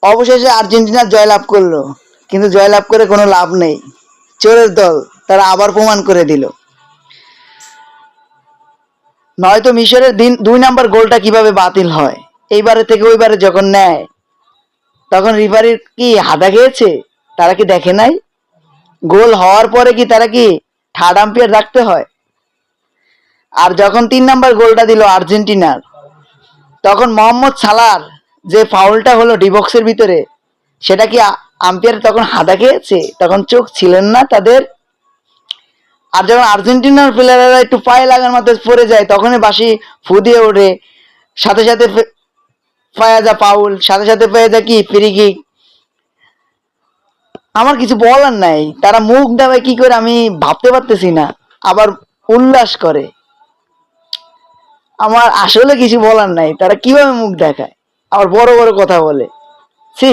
অবশেষে আর্জেন্টিনা জয়লাভ করলো, কিন্তু জয়লাভ করে কোনো লাভ নেই। চোরের দল তারা আবার প্রমাণ করে দিল। নয়তো মিশরের 2 নম্বর গোলটা কিভাবে বাতিল হয়, এইবারে থেকে ওইবারে যখন নেয় তখন রিফারির কি হাদা খেয়েছে? তারা কি দেখে নাই? গোল হওয়ার পরে কি তারা কি থার্ড আম্পায়ার রাখতে হয়? আর যখন 3 নম্বর গোলটা দিল আর্জেন্টিনার, তখন মোহাম্মদ সালার যে ফাউলটা হলো ডিবক্সের ভিতরে, সেটা কি আম্পায়ার তখন হাদা খেয়েছে? তখন চোখ ছিলেন না তাদের? আর যখন আর্জেন্টিনার প্লেয়াররা একটু পায়ে লাগার মতো পড়ে যায়, তখনই বাসি ফু দিয়ে ওঠে, সাথে সাথে পায়ে যা পাউল, সাথে সাথে পায়ে যা কি ফ্রি কিক। আমার কিছু বলার নাই, তারা মুখ দেবে কি করে আমি ভাবতে পারতেছি না। আবার উল্লাস করে, আমার আসলে কিছু বলার নাই, তারা কিভাবে মুখ দেখায়, আবার বড় বড় কথা বলে। ছি।